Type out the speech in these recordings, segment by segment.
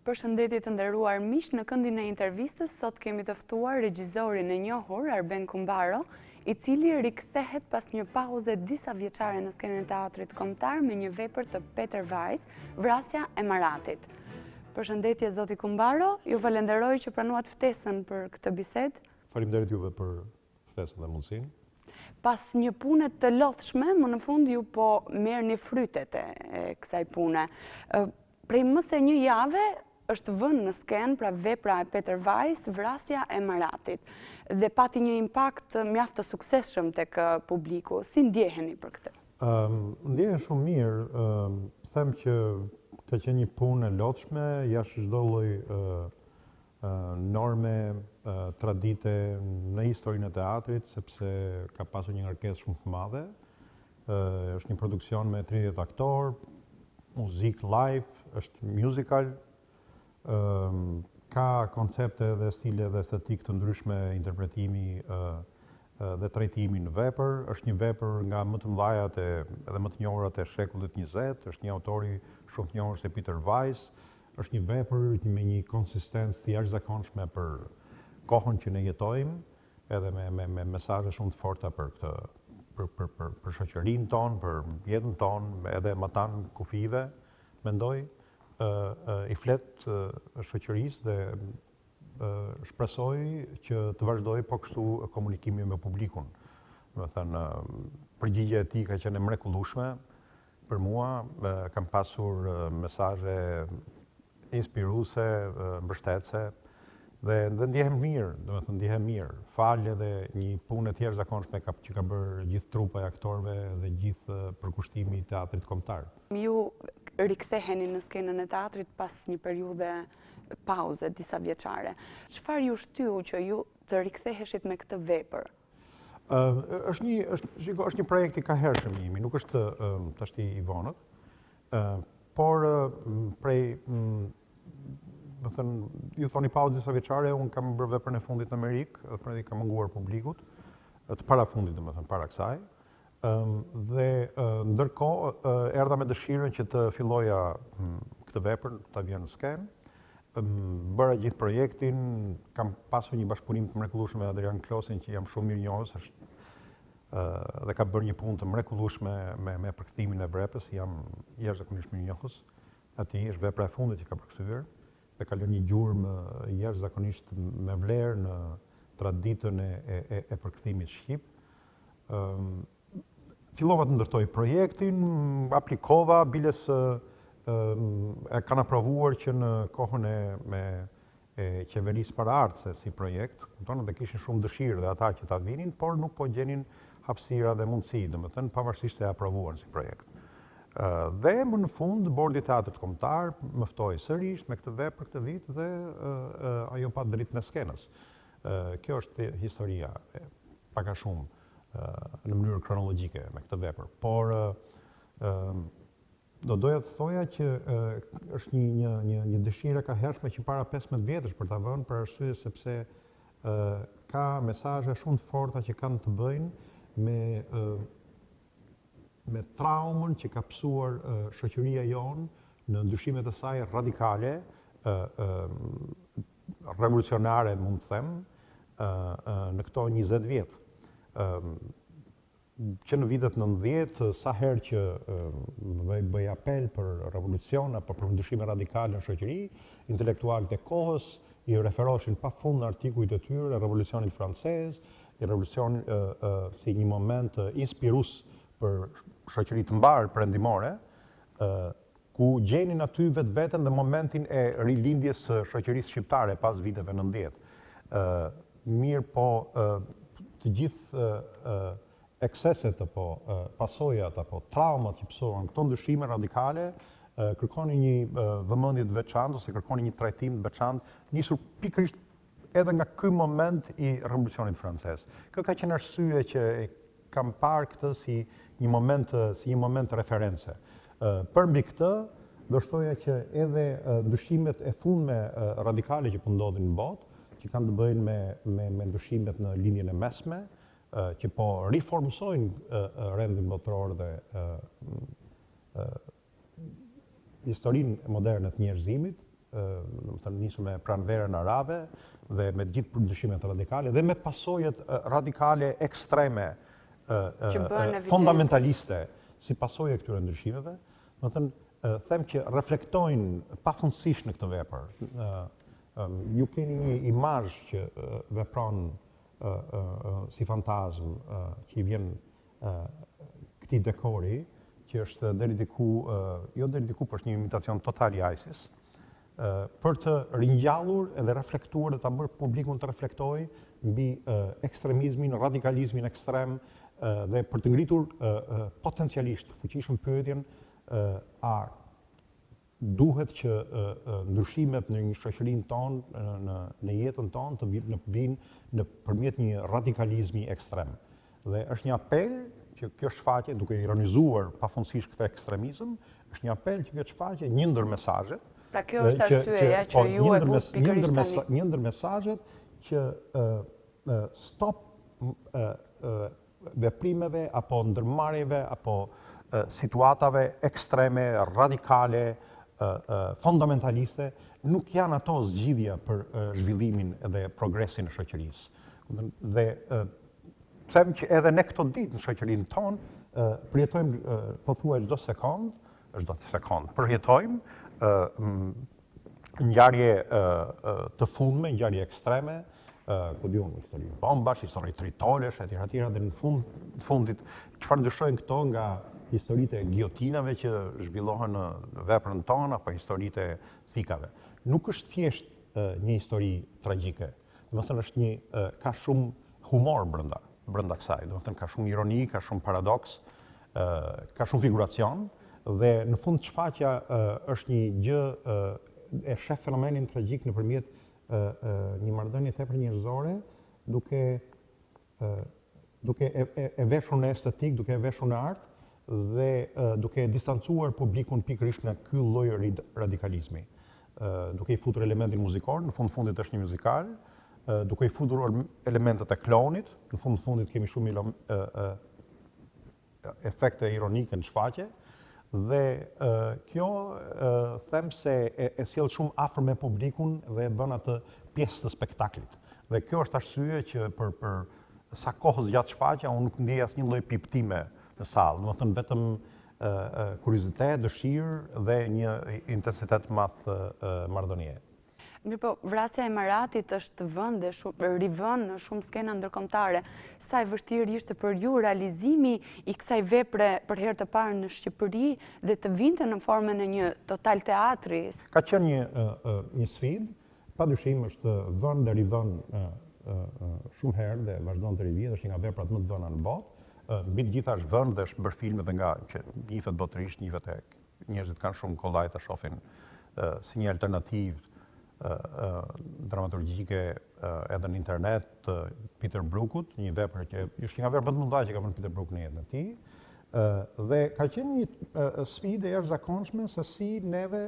Përshëndetje të nderuar miq, në këndin e intervistës sot kemi të ftuar regjisorin e njohur Arben Kumbaro, i cili rikthehet pas një pauze disa vjeçare në skenën e teatrit kombëtar me një vepër të Peter Weiss, Vrasja e Maratit. Përshëndetje zoti Kumbaro, ju falenderoj që pranuat ftesën për këtë bisedë. Faleminderit juve për ftesën dhe mundësinë. Pas një pune të lodhshme, më në fund ju po merrni frytet e kësaj pune. Prej më se një jave është vënë në skenë pra vepra e Peter Weiss, Vrasja e Maratit, dhe pati një impakt mjaft të suksesshëm tek publiku. Si ndjeheni për këtë? Ndjehen shumë mirë. Them që ka qenë një punë e lodhshme, jashtë çdo lloj norme, tradite në historinë e teatrit, sepse ka pasur një ngarkesë shumë të madhe. Është një produksion me 30 aktorë, muzikë live, është musical, ka koncepte dhe stile dhe estetik të ndryshme, interpretimi dhe trajtimi në vepër. Është një vepër nga më të mëdhajat edhe më të njohurat e shekullit 20, është një autori shumë të njohur se Peter Weiss, është një vepër me një konsistencë të jashtëzakonshme për kohën që ne jetojmë, edhe me mesazhe shumë të forta për këtë, për shoqërinë tonë, për jetën tonë, edhe më tanë kufive, mendoj, i flet shoqërisë dhe shpresoj që të vazhdoj po kështu komunikimi me publikun. Do të thënë, përgjigjja e tij ka qenë e mrekullueshme për mua, kam pasur mesazhe inspiruese, mbështetëse, dhe ndjehem mirë, do të thënë ndjehem mirë. Fal edhe një punë të jashtëzakonshme që ka bërë gjithë trupa e aktorëve dhe gjithë përkushtimi i teatrit kombëtar. Ju riktheheni në skenën e teatrit pas një periudhe pauze disa vjeçare. Çfarë ju shtyu që ju të riktheheshit me këtë vepër? Është një projekt i kahershëm i imi, nuk është tashti i vonët, por prej do thënë, ju thoni pauzë disa vjeçare, unë kam bërë veprën e fundit në Amerikë, dhe pra kam munguar publikut, të para fundit, do të thënë, para kësaj. Dhe ndërkohë erdha me dëshirën që të filloja këtë vepër, ta vjen në skenë. Bëra gjithë projektin, kam pasur një bashkëpunim të mrekullueshëm me Adrian Klosin, që jam shumë mirë njohës, dhe ka bërë një punë të mrekullueshme me përkthimin e vrepës, jam jashtëzakonisht mirë njohës. Ati është vepra e fundit që ka përkthyer, dhe ka lënë një gjurmë jashtëzakonisht me vlerë në traditën e përkthimit shqip. Fillova të ndërtoj projektin, aplikova, biles e kanë aprovuar që në kohën e qeverisë paraardhëse si projekt, dhe kishin shumë dëshirë dhe ata që ta vinin, por nuk po gjenin hapësira dhe mundësi, domethënë pavarësisht se e aprovuar si projekt. Dhe më në fund, Bordi i Teatrit Kombëtar më ftoi sërish me këtë vepër këtë vit dhe ajo pa dritë në skenës. Kjo është historia, pak a shumë në mënyrë kronologjike me këtë vepër. Por do doja të thoja që është një dëshirë ka hershme që para 15 vjetësh për ta vënë, për arsye sepse ka mesazhe shumë të forta që kanë të bëjnë me traumën që ka pësuar shoqëria jonë në ndryshimet e saj radikale, revolucionare mund të them, në këto 20 vjetë. Që në vitet 90, sa herë që bëj apel për revolucion apo për ndryshime radikale në shoqëri, intelektualët e kohës i referoheshin pafund në artikujt e tyre revolucionit francez, revolucion si një moment inspirues për shoqëri të mbarë perëndimore, ku gjenin aty vetveten dhe momentin e rilindjes së shoqërisë shqiptare pas viteve 90. Mirë po, të gjithë ekseset apo pasojat apo traumat që pësohen këto ndryshime radikale kërkonin një vëmendje të veçantë ose kërkonin një trajtim të veçantë, nisur pikërisht edhe nga ky moment i revolucionit francez. Kjo ka qenë arsye që kam parë këtë si një moment reference. Për mbi këtë, do shtoja që edhe ndryshimet e fundme radikale që po ndodhin në botë, që kanë të bëjnë me ndryshimet në linjën e mesme, që po riformsojnë rendin botëror dhe historinë moderne të njerëzimit, nisur me pranverën arabe dhe me gjithë ndryshimet radikale dhe me pasojet radikale ekstreme fundamentaliste si pasojë e këtyre ndryshimeve, them që reflektojnë pafundësisht në këtë vepër. Ju keni një imazh që vepron si fantazm që i vjen këtij dekori, që është deri diku, jo deri diku, por është një imitacion total i ISIS, për të ringjallur edhe reflektuar dhe ta bërë publikun të reflektojë mbi ekstremizmin, radikalizmin ekstrem dhe për të ngritur potencialisht fuqishëm pyetjen a duhet që ndryshimet në një shoqërinë tonë, në jetën tonë, të vinë nëpërmjet një radikalizmi ekstrem. Dhe është një apel që kjo shfaqje, duke ironizuar pafundësisht këtë ekstremizëm, është një apel që kjo shfaqje një ndër mesazhet. Pra kjo është arsyeja që ju e vut pikërisht tani. Një ndër mesazhet që stop veprimeve apo ndërmarrjeve apo situatave ekstreme, radikale, fundamentaliste, nuk janë ato zgjidhja për zhvillimin dhe progresin e shoqërisë. Dhe them që edhe ne këto ditë në shoqërinë tonë përjetojmë pothuaj çdo sekond, përjetojmë ngjarje të fundme, ngjarje ekstreme, ku diun histori bombash, histori tritolesh, etj. Dhe në fundit çfarë ndryshojnë këto nga historitë e giotinave që zhvillohen në veprën tonë apo historitë e thikave. Nuk është thjesht një histori tragjike. Domethënë është ka shumë humor brenda kësaj. Domethënë ka shumë ironi, ka shumë paradoks, ka shumë figuracion dhe në fund shfaqja është një gjë e shef fenomenin tragjik nëpërmjet një marrëdhënie tepër njerëzore, duke e veshur në estetik, duke e veshur në art dhe duke distancuar publikun pikërisht nga ky lloj radikalizmi. Duke i futur elementin muzikor, në fundit është një muzikal, duke i futur elementet e klonit, në fundit kemi shumë efekte ironike në shfaqje, dhe kjo them se e sjell shumë afër me publikun dhe e bën atë pjesë të spektaklit. Dhe kjo është arsye që për sa kohë zgjat shfaqja unë nuk ndjej asnjë lloj piptime në sallë, domethënë vetëm kuriozitet, dëshirë dhe një intensitet madh marrëdhënie. Mirë po, vrasja e Maratit është rivën në shumë skena ndërkombëtare. Sa e vështirë ishte për ju realizimi i kësaj vepre për herë të parë në Shqipëri dhe të vinte në formën e një total teatri? Ka qenë një sfidë, padyshim është vënë dhe rivënë shumë herë dhe vazhdon të rivjet, është një nga veprat më të vëna në botë. Mbi të gjitha është vënë dhe është bërë filme dhe nga që njihet botërisht, njihet e njerëzit kanë shumë kollaj të shohin si një alternativë dramaturgjike edhe në internet Peter Brookut, një vepër që është nga veprat më të mëdha që ka bërë Peter Brook në jetën e tij. Dhe ka qenë një sfidë e jashtëzakonshme se si neve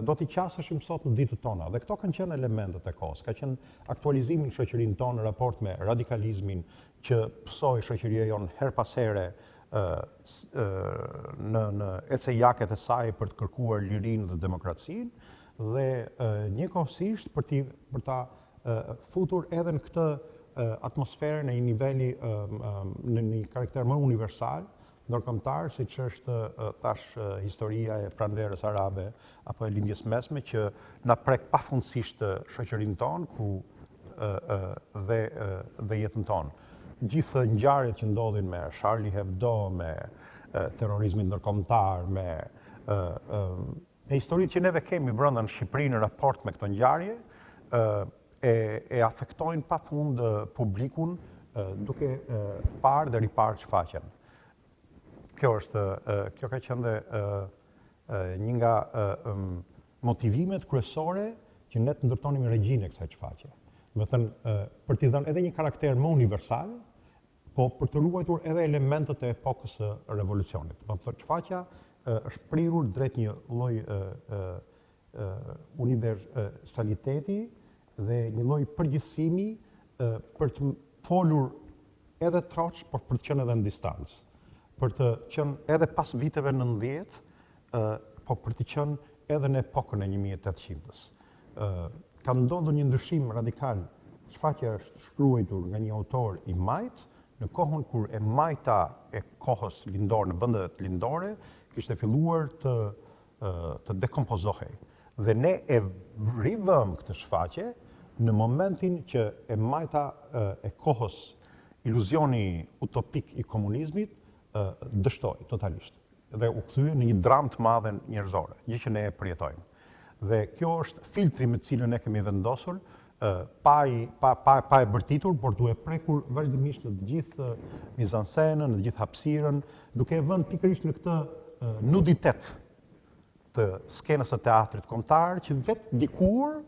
do t'i qasëshim sot në ditët tona. Dhe këto kanë qenë elementet e kohës. Ka qenë aktualizimin në shoqërinë tonë në raport me radikalizmin që pësoi shoqëria jonë her pas here në ecejaket e saj për të kërkuar lirinë dhe demokracinë, dhe njëkohësisht për ta futur edhe në këtë atmosferë në një niveli në një karakter më universal, ndërkombëtar, siç është thash historia e pranverës arabe apo e lindjes mesme që na prek pafundësisht shoqërinë tonë dhe jetën tonë. Gjithë ngjarjet që ndodhin me Charlie Hebdo, me terrorizmin ndërkombëtar, me historitë që neve kemi brenda në Shqipëri në raport me këto ngjarje, e afektojnë pafund publikun duke parë dhe riparë shfaqjen. Kjo ka qenë një nga motivimet kryesore që ne të ndërtonim regjinë e kësaj shfaqje. Domethënë për t'i dhënë edhe një karakter më universal, po për të ruajtur edhe elementet e epokës së revolucionit. Domethënë shfaqja është prirur drejt një lloj universaliteti dhe një lloj përgjithësimi për të folur edhe troç, por për të qenë edhe në distancë. Për të qenë edhe pas viteve 90, po për të qenë edhe në epokën e 1800-s. Ka ndodhur një ndryshim radikal. Shfaqja është shkruar nga një autor i majt, në kohën kur e majta e kohës lindore, në vendet lindore, kishte filluar të dekompozohej. Dhe ne e rivëm këtë shfaqje në momentin që e majta e kohës iluzioni utopik i komunizmit dështoi totalisht. Dhe u kthye në një dramë të madhe njerëzore, gjë që ne e përjetojmë. Dhe kjo është filtri me cilën ne kemi vendosur, pa e bërtitur, por duhe prekur vazhdimisht në të gjithë mizansenën, në të gjithë hapësirën, duke e vënë pikërisht në këtë nuditet të skenës së teatrit kombëtar, që vetë dikur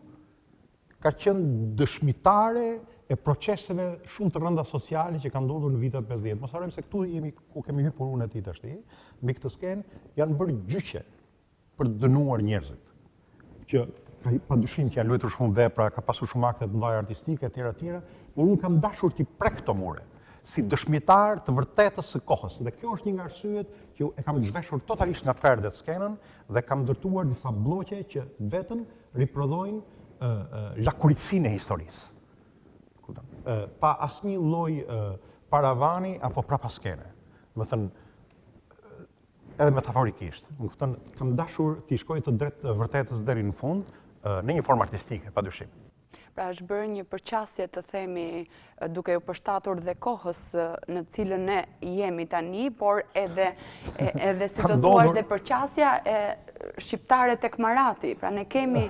ka qenë dëshmitare e proceseve shumë të rënda sociale që kanë ndodhur në vitet 50. Mos harrojmë se këtu jemi ku kemi hyrë punën e tij tash. Mbi këtë skenë janë bërë gjyqe për të dënuar njerëzit. Që pa dyshim që janë luajtur shumë vepra, ka pasur shumë akte të mëdha artistike etj, por unë kam dashur t'i prek këto mure si dëshmitar të vërtetës së kohës. Dhe kjo është një nga arsyet që e kam zhveshur totalisht nga perdet skenën dhe kam ndërtuar disa bloqe që vetëm riprodhojnë lakuritësinë e historisë. Pa asnjë lloj paravani apo prapaskene. Më thënë, edhe metaforikisht. Më kupton, kam dashur t'i shkoj të drejtë vërtetës deri në fund, në një formë artistike, padyshim. Pra është bërë një përqasje të themi duke u përshtatur dhe kohës në cilën ne jemi tani, por edhe si të thuash dhe përqasja e shqiptare tek Marati. Pra ne kemi...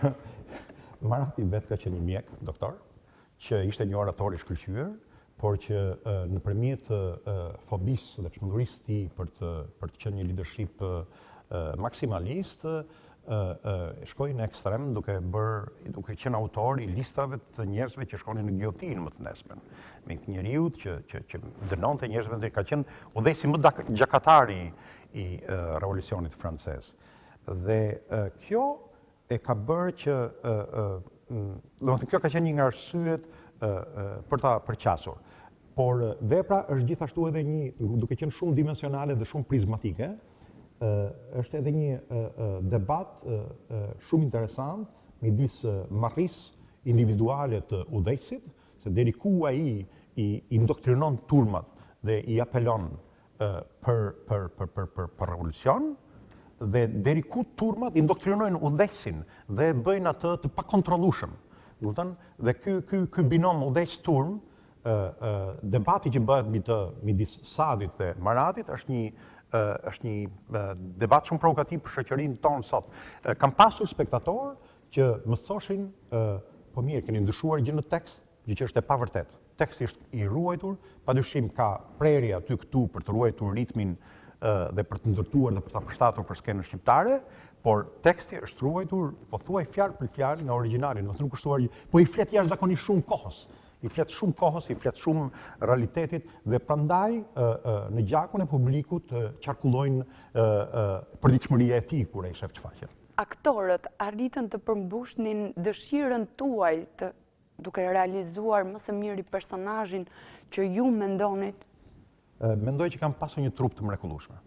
Marati vetë ka qenë një mjek, doktor, që ishte një orator i shkëlqyer, por që nëpërmjet fobisë dhe çmendurisë të tij për të qenë një leadership maksimalist, shkoi në ekstrem duke qenë autor i listave të njerëzve që shkonin në giotinë më të nesmen. Me një njeriu që dënonte njerëzve, dhe ka qenë udhëheci më gjakatari i revolucionit francez. Dhe kjo e ka bërë që domethënë kjo ka qenë një nga arsyet për ta përqasur. Por vepra është gjithashtu edhe duke qenë shumë dimensionale dhe shumë prizmatike, është edhe një debat shumë interesant midis marrërisë individuale të udhëheqësit, se deri ku ai i indoktrinon turmat dhe i apelon për revolucion, dhe deri ku turmat indokrinojnë udhëheqësin dhe bëjnë atë të pakontrollueshëm. Dhe ky binom udhëheqës-turm, debati që bëhet midis Sadit dhe Maratit është një debat shumë provokativ për shoqërinë tonë sot. Kam pasur spektatorë që më thoshin, po mirë, keni ndryshuar gjë në tekst, gjë që është e pavërtetë. Teksti është i ruajtur, padyshim ka prerje aty këtu për të ruajtur ritmin dhe për të ndërtuar dhe për ta përshtatur për skenën shqiptare, por teksti është ruajtur, po thuaj fjalë për fjalë nga origjinali, domethënë nuk kushtuar, po i flet jashtëzakonisht shumë kohës. I flet shumë realitetit, dhe prandaj në gjakun e publikut qarkullojnë përditshmëria e tij kur ai shef shfaqjen. Aktorët arritën të përmbushnin dëshirën tuaj duke realizuar më së miri personazhin që ju mendonit? Mendoj që kam pasur një trup të mrekullueshme.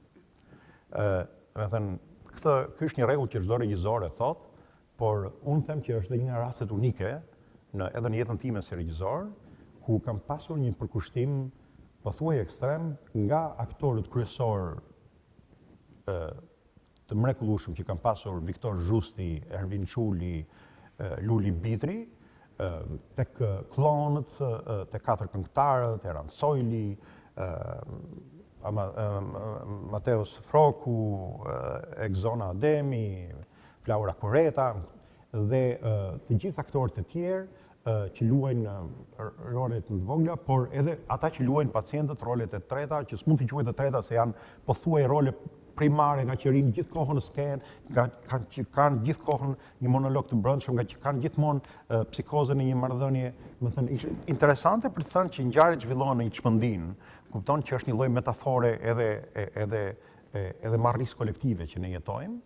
Ky është një rregull që çdo regjisor e thot, por unë them që është një nga rastet unike edhe në jetën time si regjisor, ku kam pasur një përkushtim pothuaj ekstrem nga aktorët kryesor të mrekullueshëm që kam pasur, Viktor Zhusti, Ervin Çuli, Luli Bitri, tek klonët, tek katër këngëtarët, Eran Sojli, Mateus Froku, Exona Ademi, Flaura Kureta, dhe të gjithë aktorët e tjerë që luajnë rolet të vogla, por edhe ata që luajnë pacientët rolet e treta, që s'mund t'i quhet të treta se janë pothuaj role primare, nga që rinë gjithë kohën në skenë, që kanë gjithë kohën një monolog të brendshëm, nga që kanë gjithmonë psikozën e një marrëdhënie. Më thënë, ishte interesante për të thënë që ngjarjet zhvillohen në një çmendim, kupton që është një lloj metafore edhe marrërisë kolektive që ne jetojmë.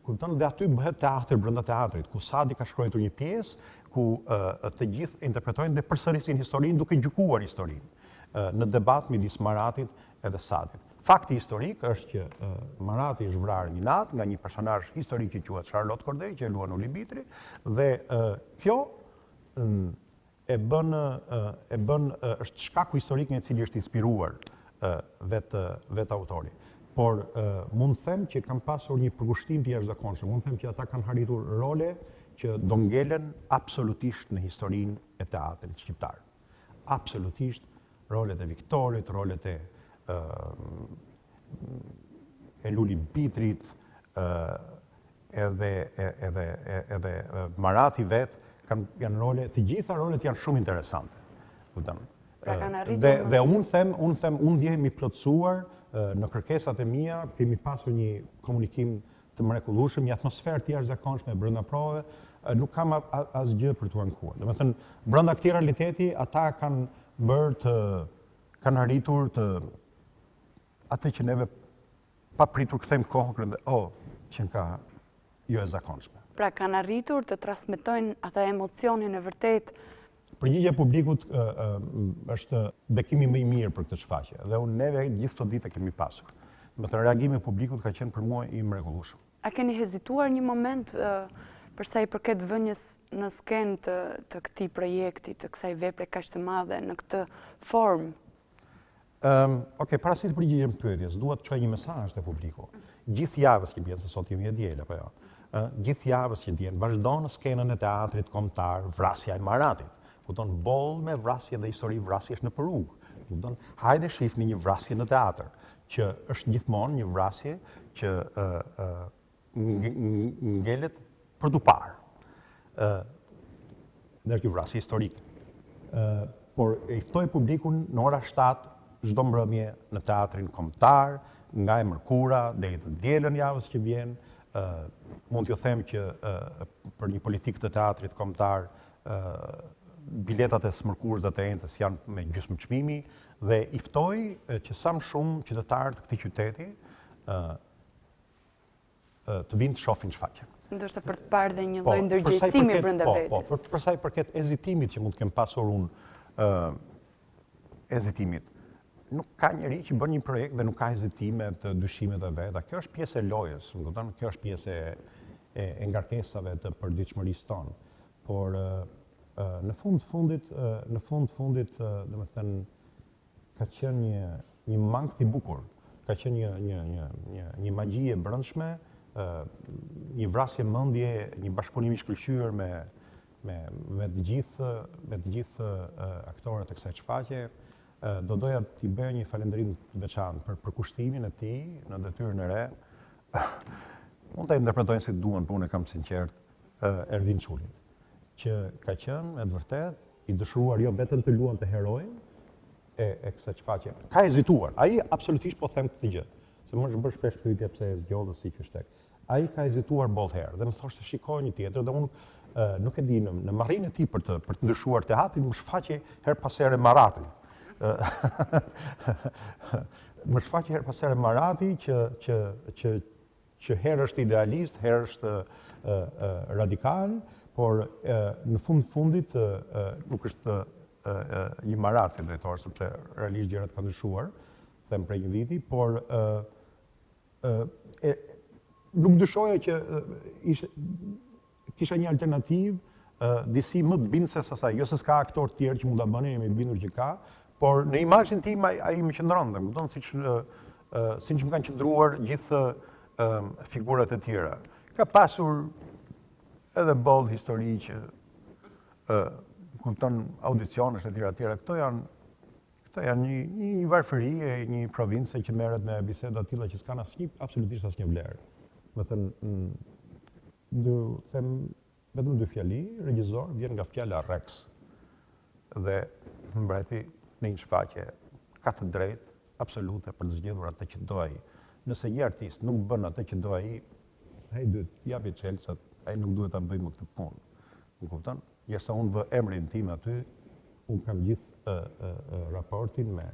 Kupton, dhe aty bëhet teatr brenda teatrit, ku Sadi ka shkruar një pjesë, ku të gjithë interpretojnë dhe përsërisin historinë duke gjykuar historinë në debat midis Maratit edhe Sadit. fakti historik është që Marati është vrarë një natë nga një personazh historik që quhet Charlotte Corday, që e luan Uli Bitri, dhe kjo është shkaku historik nga i cili është inspiruar vetë autori. Por mund them që kam pasur një përkushtim të jashtëzakonshëm. Mund them që ata kanë arritur role që do ngelen absolutisht në historinë e teatrit shqiptar. Absolutisht rolet e Viktorit, rolet e Luli Bitrit, edhe Marati vetë, janë role, të gjitha rolet janë shumë interesante. Dhe unë ndjehem i plotësuar në kërkesat e mia, kemi pasur një komunikim të mrekullueshëm, një atmosferë të jashtëzakonshme brenda provave, nuk kam asgjë për t'u ankuar. Domethënë, brenda këtij realiteti ata kanë arritur të atë që neve pa pritur kthejmë kohën dhe që ka jo e zakonshme. Pra kanë arritur të transmetojnë ata emocionin e vërtet. Përgjigjja e publikut është bekimi më i mirë për këtë shfaqje dhe neve gjithë këto ditë kemi pasur. Domethënë reagimi i publikut ka qenë për mua i mrekullueshëm. A keni hezituar një moment për sa i përket vënies në skenë të këtij projekti, të kësaj vepre kaq të madhe në këtë formë? Para se të përgjigjem pyetjes, dua të çoj një mesazh te publiku. Gjithë javës që vjen, se sot jemi e diel apo jo. Gjithë javës që vjen, vazhdon në skenën e teatrit kombëtar vrasja e Maratit. Kupton, boll me vrasje dhe histori vrasjesh në rrugë. Kupton, hajde shihni një vrasje në teatr, që është gjithmonë një vrasje që ngelet për t'u parë. Dhe është një vrasje historike. Por e ftoj publikun në ora 7 çdo mbrëmje në teatrin kombëtar, nga e mërkura deri të dielën javës që vjen. Mund t'ju them që për një politikë të teatrit kombëtar biletat e smërkurës dhe të entës janë me gjysmë çmimi dhe i ftoj që sa më shumë qytetarë të këtij qyteti të vinë të shohin shfaqjen. Ndoshta për të parë dhe një lloj ndërgjegjësimi brenda vetes. Për sa i përket ezitimit që mund të kem pasur unë, ezitimit, nuk ka njeri që bën një projekt dhe nuk ka ezitime të dyshimet e veta. Kjo është pjesë e lojës, më kupton? Kjo është pjesë e ngarkesave të përditshmërisë tonë. Por në fund fundit, domethënë ka qenë një mangth i bukur, ka qenë një magji e brendshme, një vrasje mendje, një bashkëpunim i shkëlqyer me të gjithë aktorët e kësaj shfaqje. Do doja t'i bëja një falënderim të veçantë për përkushtimin e tij në detyrën e re. Mund ta interpretojnë si duan, por unë kam sinqert Ervin Çulit, që ka qenë e vërtet i dëshuar jo vetëm të luante heroin e kësaj shfaqje. Ka hezituar. Ai absolutisht po them këtë gjë. Se më është bërë shpesh pyetje pse e zgjodhë si qyshtek. Ai ka hezituar boll herë dhe më thoshte shikoj një tjetër dhe unë nuk e di në marrjen e tij për të ndryshuar teatrin, më shfaqe her pas here Marati. Më shfaqe her pas here Marati që herë është idealist, herë është radikal, por në fundit nuk është një Marat si drejtor, sepse realisht gjërat kanë ndryshuar, them prej një viti, por nuk dyshoja që kisha një alternativë disi më të bindëse se asaj. Jo se s'ka aktor tjerë që mund ta bënin, jemi bindur që ka, por në imazhin tim ai më qëndron, dhe më kupton siç më kanë qëndruar gjithë figurat e tjera. Ka pasur edhe boll histori që kupton audicionesh e tjera. Këto janë një varfëri e një provincë që merret me biseda të tilla që s'kan absolutisht asnjë vlerë. Do të them vetëm dy fjali, regjisor vjen nga fjala Rex. Dhe mbreti në një shfaqje ka të drejtë absolute për të zgjedhur atë që do ai. Nëse një artist nuk bën atë që do ai duhet japi çelësat, ai nuk duhet ta bëjë më këtë punë. Më kupton? Jesa unë vë emrin tim aty, unë kam gjithë raportin me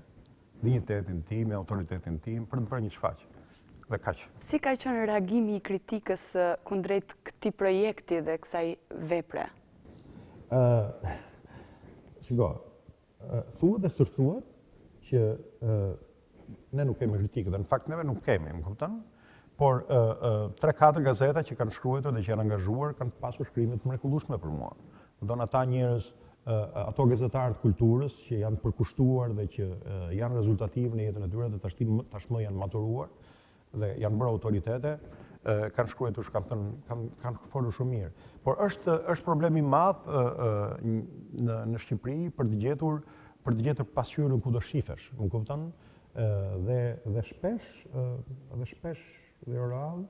dinjitetin tim, me autoritetin tim për të bërë një shfaqje. Dhe kaq. Si ka qenë reagimi i kritikës kundrejt këtij projekti dhe kësaj vepre? Shiko, thuhet dhe sërthuhet që ne nuk kemi kritikë, dhe në fakt neve nuk kemi, më kupton? Por 3-4 gazeta që kanë shkruar dhe që janë angazhuar kanë pasur shkrime të mrekullueshme për mua. Do ata njerëz, ato gazetarë të kulturës që janë përkushtuar dhe që janë rezultativ në jetën e tyre dhe tashmë janë maturuar dhe janë bërë autoritete, kanë shkruar, kanë folur shumë mirë. Por është problemi i madh në Shqipëri për të gjetur pasqyrën ku do shifesh, më kupton? Dhe shpesh dhe radhë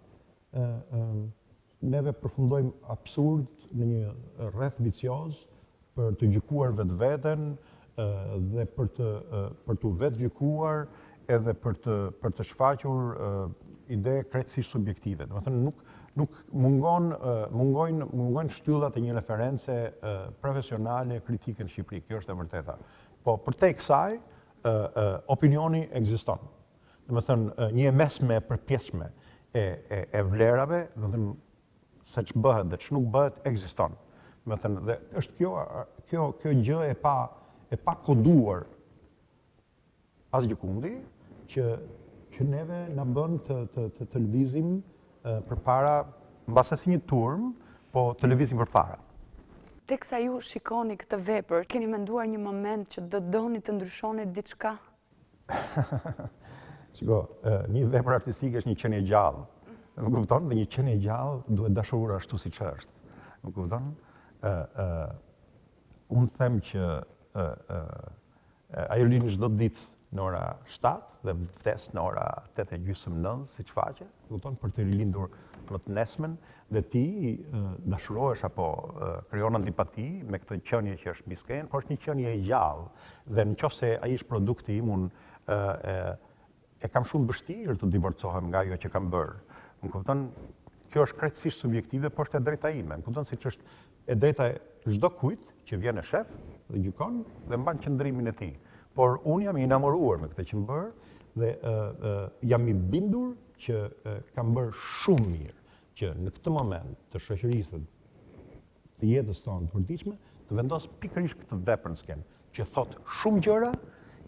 neve përfundojmë absurd në një rreth vicioz për të gjykuar vetveten dhe për të vetë gjykuar edhe për të shfaqur ide krejtësisht subjektive. Domethënë nuk mungojnë shtyllat e një reference profesionale kritike në Shqipëri. Kjo është e vërteta. Po përtej kësaj opinioni ekziston. Domethënë një mesme e përpjesme e vlerave, domethënë se ç'bëhet dhe ç'nuk bëhet ekziston. Domethënë dhe është kjo gjë e pa koduar asgjë që neve na bën të lëvizim përpara, mbase si një turm, po të lëvizim përpara. Teksa ju shikoni këtë vepër, keni menduar një moment që do doni të ndryshoni diçka? Shiko, një vepër artistike është një qenie gjallë. Më kupton? Dhe një qenie gjallë duhet dashurur ashtu siç është. Më kupton? Unë them që ajo lini çdo ditë në ora 7 dhe vdes në ora 8:30-9, siç faqe, kupton, për të rilindur më të nesmen, dhe ti dashurohesh apo krijon antipati me këtë qenie që është mbi skenë, por është një qenie e gjallë. Dhe nëse ai është produkti im, unë e kam shumë vështirë të divorcohem nga ajo që kam bërë. Më kupton? Kjo është krejtësisht subjektive, por është e drejta ime. Më kupton, siç është e drejta e çdo kujt që vjen në shef dhe gjykon dhe mban qëndrimin e tij. Por unë jam i enamoruar me këtë që më bërë dhe jam i bindur që kam bërë shumë mirë që në këtë moment të shoqërisë të jetës tonë të përditshme të vendos pikërisht këtë vepër në skenë, që thot shumë gjëra,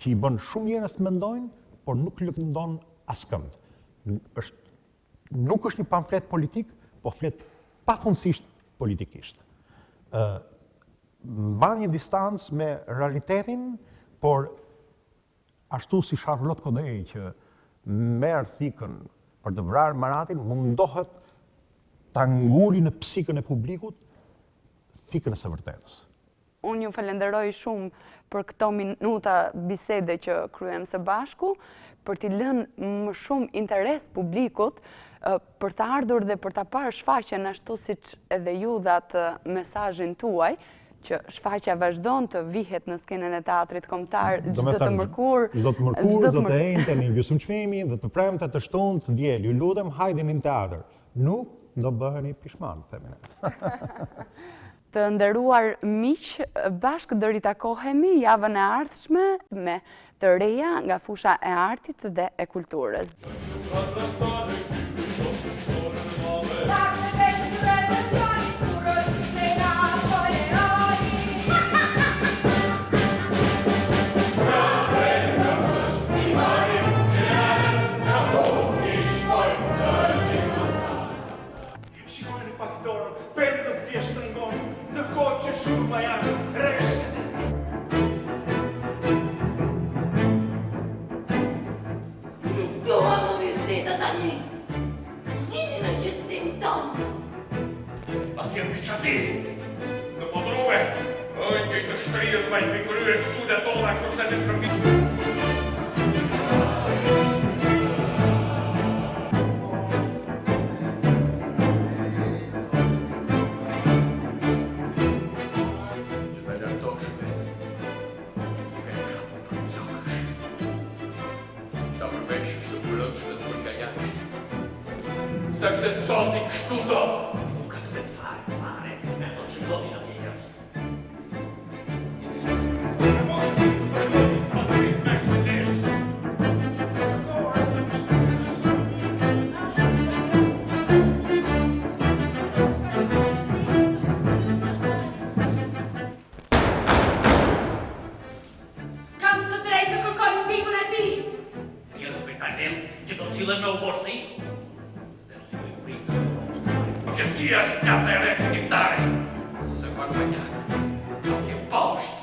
që i bën shumë njerëz të mendojnë, por nuk lëndon askënd. Nuk është një pamflet politik, po flet pafundësisht politikisht. Mban një distancë me realitetin, por ashtu si Charlotte Kodej që merr thikën për të vrarë Maratin, mundohet ta nguli në psikën e publikut thikën e së vërtetës. Unë ju falenderoj shumë për këto minuta bisede që kryem së bashku, për t'i lënë më shumë interes publikut për të ardhur dhe për të parë shfaqjen ashtu siç edhe ju dhatë mesazhin tuaj, që shfaqja vazhdon të vihet në skenën e teatrit kombëtar çdo të mërkur, çdo të enjte në gjysmëçmimi dhe të premte të shtunë të diel. Ju lutem, hajdeni në teatr. Nuk do bëheni pishman, themin. Të nderuar miq, bashkë do ritakohemi javën e ardhshme me të reja nga fusha e artit dhe e kulturës. Në podrome, ëngjëj të shtrirës ma i pikrye kësude tona kërse të përmi. Sepse soti kështu do. Nuk ka të me fare, e do që do një atje jashtë. Kam të drejtë të kërkoj ndihmën e ti. atent që do të sillen me uborsi. Dhe do t'i pritë. Që si është klasa e reflektare, se guadagnatë, do t'je poshtë.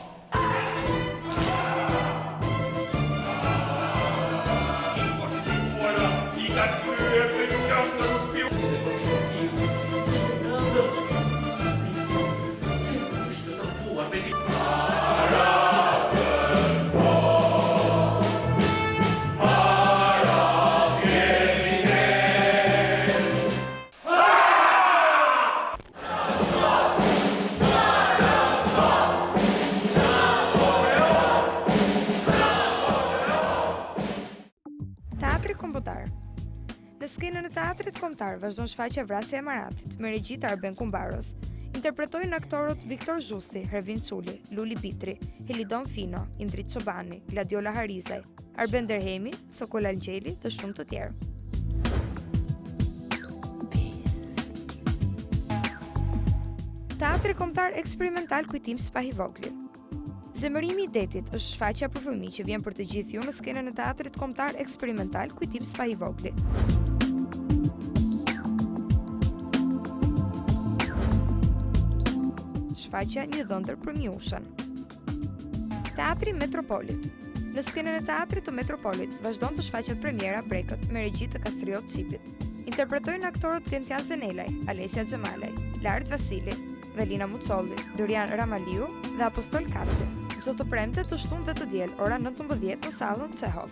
Teatri kombëtar. Në skenën e teatrit kombëtar vazhdon shfaqja Vrasja e Maratit me regji të Arben Kumbaros. Interpretojnë aktorët Viktor Zhusti, Hervin Çuli, Luli Bitri, Helidon Fino, Indrit Çobani, Gladiola Harizaj, Arben Derhemi, Sokol Algjeli dhe shumë të tjerë. Teatri kombëtar eksperimental Kujtim Spahivogli. Zemërimi i detit është shfaqja për fëmijë që vjen për të gjithë ju në skenën e teatrit kombëtar eksperimental Kujtim Spahivogli. Shfaqja Një dhëndër për mjushën. Teatri Metropolit. Në skenën e teatrit të Metropolit vazhdon të shfaqet premiera Brekët me regji të Kastriot Çipit. Interpretojnë aktorët Gentian Zenelaj, Alesia Xhemalaj, Lart Vasili, Velina Mucolli, Dorian Ramaliu dhe Apostol Kaçi. Çdo të premte, të shtunë dhe të diel, ora 19 në sallën Çehov.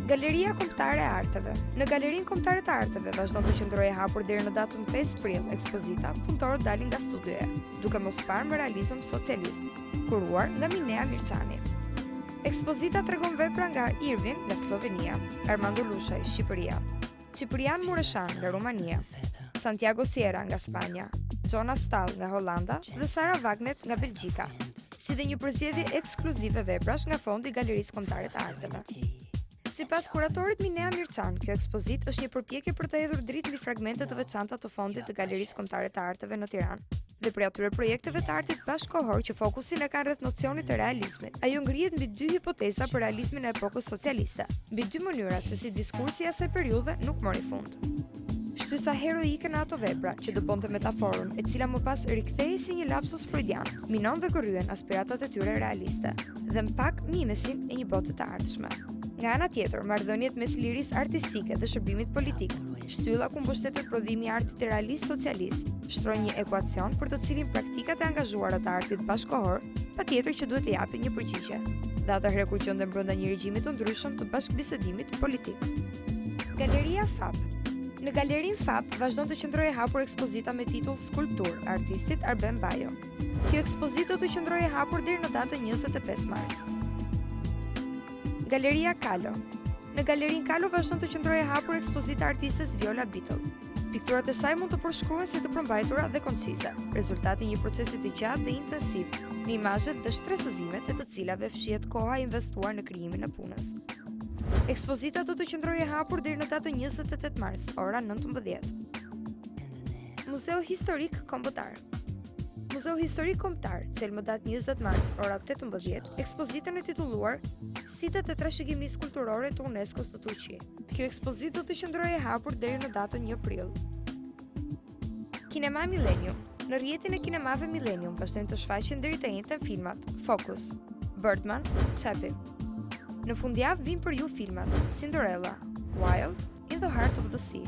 Galeria Kombëtare e Arteve. Në Galerinë Kombëtare të Arteve vazhdon të qëndrojë hapur deri në datën 5 prill ekspozita Punëtorët dalin nga studioja, duke mos parë me realizëm socialist, kuruar nga Minea Mirçani. Ekspozita tregon vepra nga Irvin nga Slovenia, Armando Lushaj, Shqipëria, Ciprian Mureshan nga Rumania, Santiago Sierra nga Spanja, Jonas Stahl nga Holanda dhe Sara Wagnet nga Belgjika, si dhe një përzgjedhje ekskluzive veprash nga fondi i Galerisë Kombëtare të Arteve. Sipas kuratorit Minea Mirçan, kjo ekspozitë është një përpjekje për të hedhur dritë mbi fragmente të veçanta të fondit të Galerisë Kombëtare të Arteve në Tiranë. Dhe për atyre projekteve të artit bashkëkohor që fokusin e kanë rreth nocionit të realizmit, ajo ngrihet mbi dy hipoteza për realizmin e epokës socialiste, mbi dy mënyra se si diskursi i asaj periudhe nuk mori fund. Shtysa heroike në ato vepra që dëbonte metaforën, e cila më pas rikthehej si një lapsus freudian, minon dhe korryen aspiratat e tyre realiste, dhe më pak mimesin e një bote të ardhshme. Nga ana tjetër, marrëdhëniet mes lirisë artistike dhe shërbimit politik, shtylla ku mbështetet prodhimi i artit realist socialist, shtrojnë një ekuacion për të cilin praktikat e angazhuara të artit bashkëkohor patjetër që duhet të japin një përgjigje. Dhe atëherë kur qëndën brenda një regjimi të ndryshëm të bashkëbisedimit politik. Galeria Fab. Në Galerinë Fab vazhdon të qëndrojë hapur ekspozita me titull Skulptur, artistit Arben Bajo. Kjo ekspozitë do të qëndrojë hapur deri në datën 25 mars. Galeria Kalo. Në Galerinë Kalo vazhdon të qëndrojë hapur ekspozita artistes Viola Bittle. Pikturat e saj mund të përshkruhen si të përmbajtura dhe koncize, rezultati i një procesi të gjatë dhe intensiv, në imazhet dhe shtresëzimet e të cilave fshihet koha investuar në krijimin e punës. Ekspozita do të qëndrojë hapur deri në datën 28 mars, ora 19. Muzeu Historik Kombëtar. Muzeu Historik Kombëtar, qel më datë 20 mars, ora 18, ekspozitën e titulluar Sitet e trashëgimisë kulturore të UNESCO-s të Turqi. Kjo ekspozitë do të qëndrojë hapur deri në datën 1 prill. Kinema Millennium. Në rrjetin e kinemave Millennium vazhdojnë të shfaqen deri të njëjtën filmat Focus, Birdman, Chappie. Në fundjavë vijnë për ju filmat Cinderella, Wild, In the Heart of the Sea.